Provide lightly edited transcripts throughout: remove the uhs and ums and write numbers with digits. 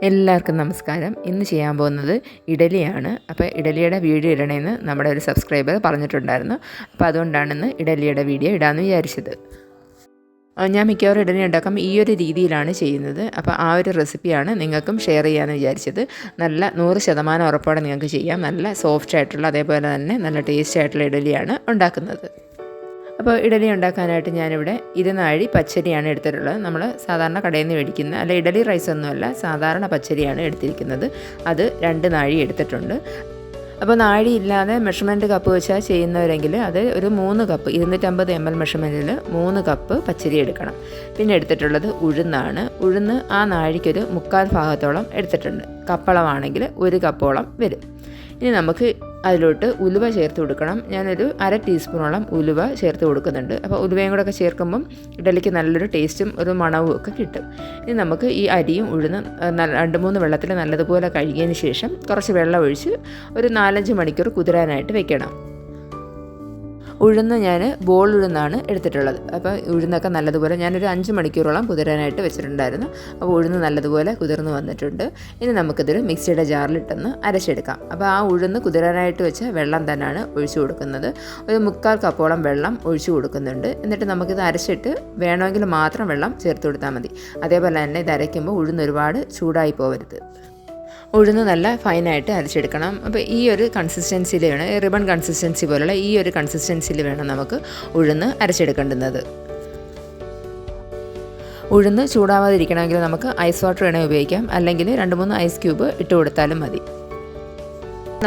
എല്ലാവർക്കും നമസ്കാരം. ഇന്ന് ചെയ്യാൻ പോകുന്നത് ഇഡലിയാണ്. അപ്പോൾ ഇഡലിയുടെ വീഡിയോ ഇടണമെന്ന് നമ്മുടെ ഒരു സബ്സ്ക്രൈബർ പറഞ്ഞിട്ടുണ്ടായിരുന്നു. അപ്പോൾ അതുകൊണ്ടാണ് ഇന്ന് ഇഡലിയുടെ വീഡിയോ ഇടാമെന്ന് വിചാരിച്ചത്. ഞാൻ മിക്കവാറും ഇഡലി ഉണ്ടാക്കുമ്പോൾ ഈ ഒരു രീതിയിലാണ് ചെയ്യുന്നത്. അപ്പോൾ ആ ഒരു റെസിപ്പിയാണ് നിങ്ങൾക്കും ഷെയർ ചെയ്യാമെന്ന് വിചാരിച്ചത്. നല്ല 100% ഉറപ്പോടെ നിങ്ങൾക്ക് ചെയ്യാം. നല്ല സോഫ്റ്റ് ആയിട്ടുള്ള, അതേപോലെ തന്നെ നല്ല ടേസ്റ്റ് ആയിട്ടുള്ള ഇഡലിയാണ് ഉണ്ടാക്കുന്നത്. അപ്പോൾ ഇഡലി ഉണ്ടാക്കാനായിട്ട് ഞാനിവിടെ 2 നാഴി പച്ചരിയാണ് എടുത്തിട്ടുള്ളത്. നമ്മൾ സാധാരണ കടയിൽ നിന്ന് മേടിക്കുന്ന, അല്ല ഇഡലി റൈസ് ഒന്നുമല്ല, സാധാരണ പച്ചരിയാണ് എടുത്തിരിക്കുന്നത്. അത് 2 നാഴി എടുത്തിട്ടുണ്ട്. അപ്പോൾ നാഴി ഇല്ലാതെ മെഷർമെൻറ്റ് കപ്പ് വെച്ചാൽ ചെയ്യുന്നവരെങ്കിൽ അത് ഒരു 3 കപ്പ് 250 ml മെഷർമെൻറ്റിൽ 3 കപ്പ് പച്ചരി എടുക്കണം. പിന്നെ എടുത്തിട്ടുള്ളത് ഉഴുന്നാണ്. ഉഴുന്ന് ആ നാഴിക്കൊരു 1/4 ഭാഗത്തോളം എടുത്തിട്ടുണ്ട്. കപ്പളമാണെങ്കിൽ 1 കപ്പോളം വരും. ഇനി നമുക്ക് അതിലോട്ട് ഉലുവ ചേർത്ത് കൊടുക്കണം. ഞാനൊരു 1/2 ടീസ്പൂണോളം ഉലുവ ചേർത്ത് കൊടുക്കുന്നുണ്ട്. അപ്പോൾ ഉലുവയും കൂടെ ഒക്കെ ചേർക്കുമ്പം ഇഡലിക്ക് നല്ലൊരു ടേസ്റ്റും ഒരു മണവും ഒക്കെ കിട്ടും. ഇനി നമുക്ക് ഈ അരിയും ഉഴുന്നും 2-3 വെള്ളത്തിൽ നല്ലതുപോലെ കഴുകിയതിന് ശേഷം കുറച്ച് വെള്ളം ഒഴിച്ച് ഒരു 4-5 മണിക്കൂർ കുതിരാനായിട്ട് വെക്കണം. ഉഴുന്ന് ഞാൻ ബോൾ ഉഴുന്നാണ് എടുത്തിട്ടുള്ളത്. അപ്പോൾ ഉഴുന്നൊക്കെ നല്ലതുപോലെ ഞാനൊരു 5 മണിക്കൂറോളം കുതിരാനായിട്ട് വെച്ചിട്ടുണ്ടായിരുന്നു. അപ്പോൾ ഉഴുന്ന് നല്ലതുപോലെ കുതിർന്ന് വന്നിട്ടുണ്ട്. ഇനി നമുക്കിതൊരു മിക്സിയുടെ ജാറിലിട്ടൊന്ന് അരച്ചെടുക്കാം. അപ്പോൾ ആ ഉഴുന്ന് കുതിരാനായിട്ട് വെച്ച വെള്ളം തന്നെയാണ് ഒഴിച്ചു കൊടുക്കുന്നത്. ഒരു 1/4 കപ്പോളം വെള്ളം ഒഴിച്ചു കൊടുക്കുന്നുണ്ട്. എന്നിട്ട് നമുക്കിത് അരച്ചിട്ട് വേണമെങ്കിൽ മാത്രം വെള്ളം ചേർത്ത് കൊടുത്താൽ മതി. അതേപോലെ തന്നെ ഇത് അരയ്ക്കുമ്പോൾ ഉഴുന്ന് ഒരുപാട് ചൂടായി പോകരുത്. ഉഴുന്ന് നല്ല ഫൈനായിട്ട് അരച്ചെടുക്കണം. അപ്പോൾ ഈ ഒരു കൺസിസ്റ്റൻസിയിൽ വേണം, റിബൺ കൺസിസ്റ്റൻസി പോലുള്ള ഈ ഒരു കൺസിസ്റ്റൻസിയിൽ വേണം നമുക്ക് ഉഴുന്ന് അരച്ചെടുക്കേണ്ടുന്നത്. ഉഴുന്ന് ചൂടാവാതിരിക്കണമെങ്കിൽ നമുക്ക് ഐസ് വാട്ടർ വേണമെങ്കിൽ ഉപയോഗിക്കാം, അല്ലെങ്കിൽ 2-3 ഐസ് ക്യൂബ് ഇട്ട് കൊടുത്താലും മതി.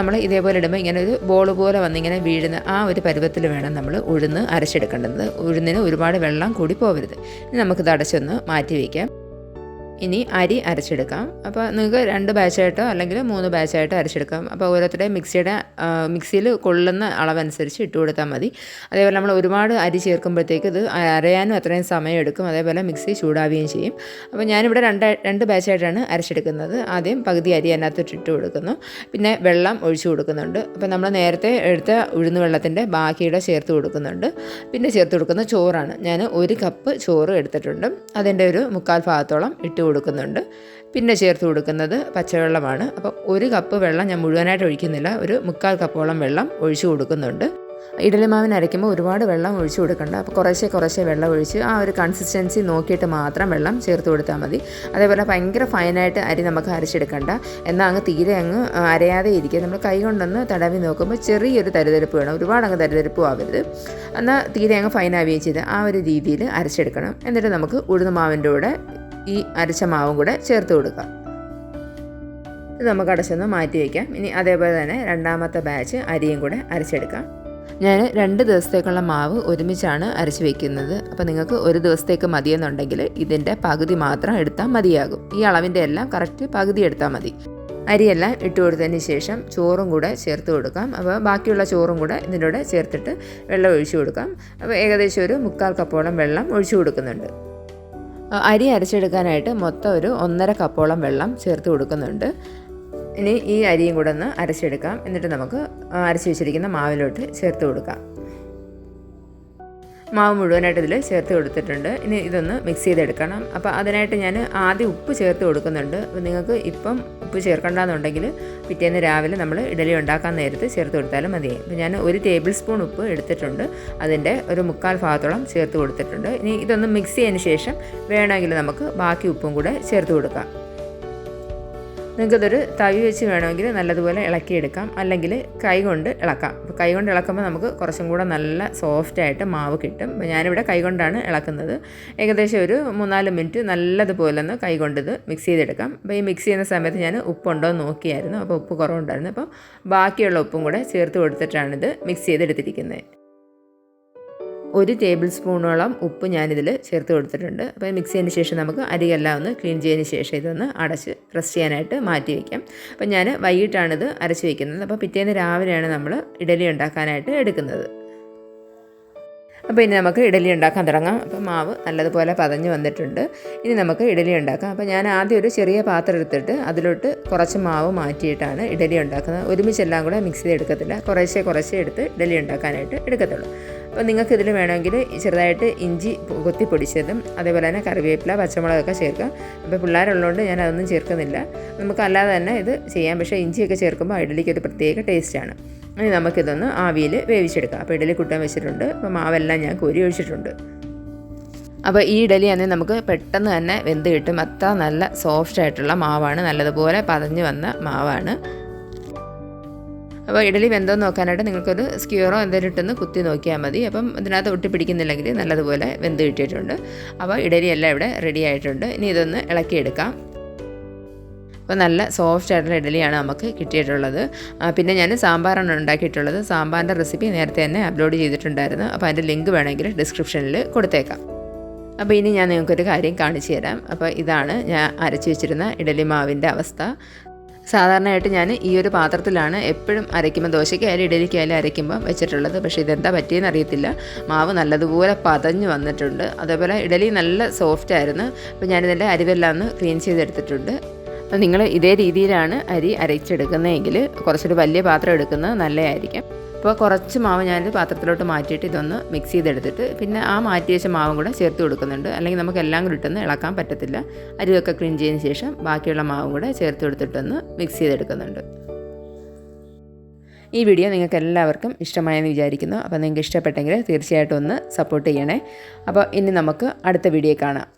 നമ്മൾ ഇതേപോലെ ഇടുമ്പോൾ ഇങ്ങനെ ഒരു ബോൾ പോലെ വന്നിങ്ങനെ വീഴുന്ന ആ ഒരു പരുവത്തിൽ വേണം നമ്മൾ ഉഴുന്ന് അരച്ചെടുക്കേണ്ടത്. ഉഴുന്നിന് ഒരുപാട് വെള്ളം കൂടി പോകരുത്. ഇനി നമുക്കിത് അടച്ചൊന്ന് മാറ്റി വയ്ക്കാം. ഇനി അരി അരച്ചെടുക്കാം. അപ്പോൾ നിങ്ങൾക്ക് 2 ബാച്ചായിട്ടോ അല്ലെങ്കിൽ 3 ബാച്ചായിട്ടോ അരച്ചെടുക്കാം. അപ്പോൾ ഓരോരുത്തരുടെയും മിക്സിയിൽ കൊള്ളുന്ന അളവനുസരിച്ച് ഇട്ട് കൊടുത്താൽ മതി. അതേപോലെ നമ്മൾ ഒരുപാട് അരി ചേർക്കുമ്പോഴത്തേക്ക് ഇത് അരയാനും അത്രയും സമയം എടുക്കും. അതേപോലെ മിക്സി ചൂടാവുകയും ചെയ്യും. അപ്പോൾ ഞാനിവിടെ 2 ബാച്ചായിട്ടാണ് അരച്ചെടുക്കുന്നത്. ആദ്യം പകുതി അരി അതിനകത്തോട്ട് ഇട്ട് കൊടുക്കുന്നു. പിന്നെ വെള്ളം ഒഴിച്ചു കൊടുക്കുന്നുണ്ട്. അപ്പോൾ നമ്മൾ നേരത്തെ എടുത്ത ഉഴുന്ന് വെള്ളത്തിൻ്റെ ബാക്കിയുടെ ചേർത്ത് കൊടുക്കുന്നുണ്ട്. പിന്നെ ചേർത്ത് കൊടുക്കുന്ന ചോറാണ്. ഞാൻ 1 കപ്പ് ചോറ് എടുത്തിട്ടുണ്ട്. അതിൻ്റെ ഒരു 1/4 ഭാഗത്തോളം ഇട്ട് കൊടുക്കുന്നുണ്ട്. പിന്നെ ചേർത്ത് കൊടുക്കുന്നത് പച്ചവെള്ളമാണ്. അപ്പോൾ 1 കപ്പ് വെള്ളം ഞാൻ മുഴുവനായിട്ട് ഒഴിക്കുന്നില്ല, ഒരു 1/4 കപ്പോളം വെള്ളം ഒഴിച്ചു കൊടുക്കുന്നുണ്ട്. ഇഡലി മാവിന് അരയ്ക്കുമ്പോൾ ഒരുപാട് വെള്ളം ഒഴിച്ചു കൊടുക്കണ്ട. അപ്പോൾ കുറേശ്ശെ വെള്ളം ഒഴിച്ച് ആ ഒരു കൺസിസ്റ്റൻസി നോക്കിയിട്ട് മാത്രം വെള്ളം ചേർത്ത് കൊടുത്താൽ മതി. അതേപോലെ ഭയങ്കര ഫൈനായിട്ട് അരി നമുക്ക് അരച്ചെടുക്കണ്ട, എന്നാൽ അങ്ങ് തീരെ അങ്ങ് അരയാതെ ഇരിക്കുക. നമ്മൾ കൈ കൊണ്ടൊന്ന് തടവി നോക്കുമ്പോൾ ചെറിയൊരു തരിതരിപ്പ് വേണം, ഒരുപാട് അങ്ങ് തരിതരിപ്പും ആവരുത്. എന്നാൽ തീരെ അങ്ങ് ഫൈനാവുകയും ചെയ്ത് ആ ഒരു രീതിയിൽ അരച്ചെടുക്കണം. എന്നിട്ട് നമുക്ക് ഉഴുന്ന് മാവിൻ്റെ കൂടെ ഈ അരച്ച മാവും കൂടെ ചേർത്ത് കൊടുക്കാം. ഇത് നമുക്ക് അടച്ചൊന്ന് മാറ്റി വയ്ക്കാം. ഇനി അതേപോലെ തന്നെ 2ാമത്തെ ബാച്ച് അരിയും കൂടെ അരച്ചെടുക്കാം. ഞാൻ 2 ദിവസത്തേക്കുള്ള മാവ് ഒരുമിച്ചാണ് അരച്ച് വയ്ക്കുന്നത്. അപ്പോൾ നിങ്ങൾക്ക് 1 ദിവസത്തേക്ക് മതിയെന്നുണ്ടെങ്കിൽ ഇതിൻ്റെ പകുതി മാത്രം എടുത്താൽ മതിയാകും. ഈ അളവിൻ്റെ എല്ലാം കറക്റ്റ് പകുതി എടുത്താൽ മതി. അരിയെല്ലാം ഇട്ട് കൊടുത്തതിന് ശേഷം ചോറും കൂടെ ചേർത്ത് കൊടുക്കാം. അപ്പോൾ ബാക്കിയുള്ള ചോറും കൂടെ ഇതിൻ്റെ കൂടെ ചേർത്തിട്ട് വെള്ളം ഒഴിച്ചു കൊടുക്കാം. അപ്പോൾ ഏകദേശം ഒരു 1/4 കപ്പോളം വെള്ളം ഒഴിച്ചു കൊടുക്കുന്നുണ്ട്. അരി അരച്ചെടുക്കാനായിട്ട് മൊത്തം ഒരു 1.5 കപ്പോളം വെള്ളം ചേർത്ത് കൊടുക്കുന്നുണ്ട്. ഇനി ഈ അരിയും കൂടെ ഒന്ന് അരച്ചെടുക്കാം. എന്നിട്ട് നമുക്ക് അരച്ച് വെച്ചിരിക്കുന്ന മാവിലോട്ട് ചേർത്ത് കൊടുക്കാം. മാവ് മുഴുവനായിട്ട് ഇതിൽ ചേർത്ത് കൊടുത്തിട്ടുണ്ട്. ഇനി ഇതൊന്ന് മിക്സ് ചെയ്തെടുക്കണം. അപ്പോൾ അതിനായിട്ട് ഞാൻ ആദ്യം ഉപ്പ് ചേർത്ത് കൊടുക്കുന്നുണ്ട്. അപ്പോൾ നിങ്ങൾക്ക് ഇപ്പം ഉപ്പ് ചേർക്കണ്ടെന്നുണ്ടെങ്കിൽ പിറ്റേന്ന് രാവിലെ നമ്മൾ ഇഡലി ഉണ്ടാക്കാൻ നേരത്ത് ചേർത്ത് കൊടുത്താലും മതി. അപ്പോൾ ഞാൻ 1 ടേബിൾ സ്പൂൺ ഉപ്പ് എടുത്തിട്ടുണ്ട്. അതിൻ്റെ ഒരു 1/4 ഭാഗത്തോളം ചേർത്ത് കൊടുത്തിട്ടുണ്ട്. ഇനി ഇതൊന്ന് മിക്സ് ചെയ്തതിന് ശേഷം വേണമെങ്കിൽ നമുക്ക് ബാക്കി ഉപ്പും കൂടെ ചേർത്ത് കൊടുക്കാം. നിങ്ങൾക്കിതൊരു തവി വെച്ച് വേണമെങ്കിൽ നല്ലതുപോലെ ഇളക്കിയെടുക്കാം, അല്ലെങ്കിൽ കൈ കൊണ്ട് ഇളക്കാം. അപ്പോൾ കൈ കൊണ്ട് ഇളക്കുമ്പോൾ നമുക്ക് കുറച്ചും കൂടെ നല്ല സോഫ്റ്റായിട്ട് മാവ് കിട്ടും. അപ്പോൾ ഞാനിവിടെ കൈ കൊണ്ടാണ് ഇളക്കുന്നത്. ഏകദേശം ഒരു 3-4 മിനിറ്റ് നല്ലതുപോലെ ഒന്ന് കൈ കൊണ്ട് ഇത് മിക്സ് ചെയ്തെടുക്കാം. അപ്പോൾ ഈ മിക്സ് ചെയ്യുന്ന സമയത്ത് ഞാൻ ഉപ്പുണ്ടോ എന്ന് നോക്കിയായിരുന്നു. അപ്പോൾ ഉപ്പ് കുറവുണ്ടായിരുന്നു. അപ്പോൾ ബാക്കിയുള്ള ഉപ്പും കൂടെ ചേർത്ത് കൊടുത്തിട്ടാണിത് മിക്സ് ചെയ്തെടുത്തിരിക്കുന്നത്. 1 ടേബിൾ സ്പൂണോളം ഉപ്പ് ഞാനിതിൽ ചേർത്ത് കൊടുത്തിട്ടുണ്ട്. അപ്പോൾ മിക്സ് ചെയ്തതിന് ശേഷം നമുക്ക് അരിയെല്ലാം ഒന്ന് ക്ലീൻ ചെയ്തതിന് ശേഷം ഇതൊന്ന് അടച്ച് റെസ്റ്റ് ചെയ്യാനായിട്ട് മാറ്റി വയ്ക്കാം. അപ്പോൾ ഞാൻ വൈകിട്ടാണിത് അരച്ച് വയ്ക്കുന്നത്. അപ്പോൾ പിറ്റേന്ന് രാവിലെയാണ് നമ്മൾ ഇഡലി ഉണ്ടാക്കാനായിട്ട് എടുക്കുന്നത്. അപ്പോൾ ഇനി നമുക്ക് ഇഡലി ഉണ്ടാക്കാൻ തുടങ്ങാം. അപ്പോൾ മാവ് നല്ലതുപോലെ പതഞ്ഞ് വന്നിട്ടുണ്ട്. ഇനി നമുക്ക് ഇഡലി ഉണ്ടാക്കാം. അപ്പോൾ ഞാൻ ആദ്യം ഒരു ചെറിയ പാത്രം എടുത്തിട്ട് അതിലോട്ട് കുറച്ച് മാവ് മാറ്റിയിട്ടാണ് ഇഡലി ഉണ്ടാക്കുന്നത്. ഒരുമിച്ചെല്ലാം കൂടെ മിക്സ് ചെയ്തെടുക്കത്തില്ല, കുറേശ്ശെ എടുത്ത് ഇഡലി ഉണ്ടാക്കാനായിട്ട് എടുക്കത്തുള്ളൂ. അപ്പോൾ നിങ്ങൾക്ക് ഇതിൽ വേണമെങ്കിൽ ചെറുതായിട്ട് ഇഞ്ചി കൊത്തി പൊടിച്ചതും അതേപോലെ തന്നെ കറിവേപ്പില പച്ചമുളകൊക്കെ ചേർക്കാം. അപ്പോൾ പിള്ളേരുള്ളതുകൊണ്ട് ഞാൻ അതൊന്നും ചേർക്കുന്നില്ല. നമുക്ക് അല്ലാതെ തന്നെ ഇത് ചെയ്യാം. പക്ഷേ ഇഞ്ചിയൊക്കെ ചേർക്കുമ്പോൾ ഇഡ്ഡലിക്ക് ഒരു പ്രത്യേക ടേസ്റ്റാണ്. ഇനി നമുക്കിതൊന്ന് ആവിയിൽ വേവിച്ചെടുക്കാം. അപ്പോൾ ഇഡ്ഡലി കുട്ടാൻ വെച്ചിട്ടുണ്ട്. അപ്പോൾ മാവെല്ലാം ഞാൻ കോരി ഒഴിച്ചിട്ടുണ്ട്. അപ്പോൾ ഈ ഇഡ്ഡലി ആണെങ്കിൽ നമുക്ക് പെട്ടെന്ന് തന്നെ വെന്ത് കിട്ടും. അത്ര നല്ല സോഫ്റ്റ് ആയിട്ടുള്ള മാവാണ്, നല്ലതുപോലെ പതഞ്ഞ് വന്ന മാവാണ്. അപ്പോൾ ഇഡ്ഡലി വെന്തോന്ന് നോക്കാനായിട്ട് നിങ്ങൾക്കൊരു സ്ക്യൂറോ എന്തെങ്കിലും ഇട്ടൊന്ന് കുത്തി നോക്കിയാൽ മതി. അപ്പം ഇതിനകത്ത് ഒട്ടി പിടിക്കുന്നില്ലെങ്കിൽ നല്ലതുപോലെ വെന്ത് കിട്ടിയിട്ടുണ്ട്. അപ്പോൾ ഇഡ്ഡലിയെല്ലാം ഇവിടെ റെഡി ആയിട്ടുണ്ട്. ഇനി ഇതൊന്ന് ഇളക്കിയെടുക്കാം. അപ്പോൾ നല്ല സോഫ്റ്റ് ആയിട്ടുള്ള ഇഡ്ഡലിയാണ് നമുക്ക് കിട്ടിയിട്ടുള്ളത്. പിന്നെ ഞാൻ സാമ്പാറാണ് ഉണ്ടാക്കിയിട്ടുള്ളത്. സാമ്പാറിൻ്റെ റെസിപ്പി നേരത്തെ തന്നെ അപ്ലോഡ് ചെയ്തിട്ടുണ്ടായിരുന്നു. അപ്പോൾ അതിൻ്റെ ലിങ്ക് വേണമെങ്കിൽ ഡിസ്ക്രിപ്ഷനിൽ കൊടുത്തേക്കാം. അപ്പോൾ ഇനി ഞാൻ നിങ്ങൾക്കൊരു കാര്യം കാണിച്ചു തരാം. അപ്പോൾ ഇതാണ് ഞാൻ അരച്ച് വെച്ചിരുന്ന ഇഡ്ഡലി മാവിൻ്റെ അവസ്ഥ. സാധാരണയായിട്ട് ഞാൻ ഈ ഒരു പാത്രത്തിലാണ് എപ്പോഴും അരയ്ക്കുമ്പോൾ, ദോശയ്ക്കായാലും ഇഡ്ഡലിക്കായാലും അരയ്ക്കുമ്പോൾ വെച്ചിട്ടുള്ളത്. പക്ഷേ ഇതെന്താ പറ്റിയെന്ന് അറിയത്തില്ല, മാവ് നല്ലതുപോലെ പതഞ്ഞ് വന്നിട്ടുണ്ട്. അതേപോലെ ഇഡ്ഡലി നല്ല സോഫ്റ്റ് ആയിരുന്നു. അപ്പോൾ ഞാനിതിൻ്റെ അരിവെല്ലാം ഒന്ന് ക്ലീൻ ചെയ്തെടുത്തിട്ടുണ്ട്. അപ്പോൾ നിങ്ങൾ ഇതേ രീതിയിലാണ് അരി അരച്ചെടുക്കുന്നതെങ്കിൽ കുറച്ചൊരു വലിയ പാത്രം എടുക്കുന്നത് നല്ലതായിരിക്കും. അപ്പോൾ കുറച്ച് മാവ് ഞാനൊരു പാത്രത്തിലോട്ട് മാറ്റിയിട്ട് ഇതൊന്ന് മിക്സ് ചെയ്തെടുത്തിട്ട് പിന്നെ ആ മാറ്റി വെച്ച മാവും കൂടെ ചേർത്ത് കൊടുക്കുന്നുണ്ട്. അല്ലെങ്കിൽ നമുക്ക് എല്ലാം കൂടി ഇട്ടൊന്ന് ഇളക്കാൻ പറ്റത്തില്ല. അരിയൊക്കെ ക്ലീൻ ചെയ്തതിന് ശേഷം ബാക്കിയുള്ള മാവും കൂടെ ചേർത്ത് കൊടുത്തിട്ടൊന്ന് മിക്സ് ചെയ്തെടുക്കുന്നുണ്ട്. ഈ വീഡിയോ നിങ്ങൾക്ക് എല്ലാവർക്കും ഇഷ്ടമായെന്ന് വിചാരിക്കുന്നു. അപ്പോൾ നിങ്ങൾക്ക് ഇഷ്ടപ്പെട്ടെങ്കിൽ തീർച്ചയായിട്ടും ഒന്ന് സപ്പോർട്ട് ചെയ്യണേ. അപ്പോൾ ഇനി നമുക്ക് അടുത്ത വീഡിയോ കാണാം.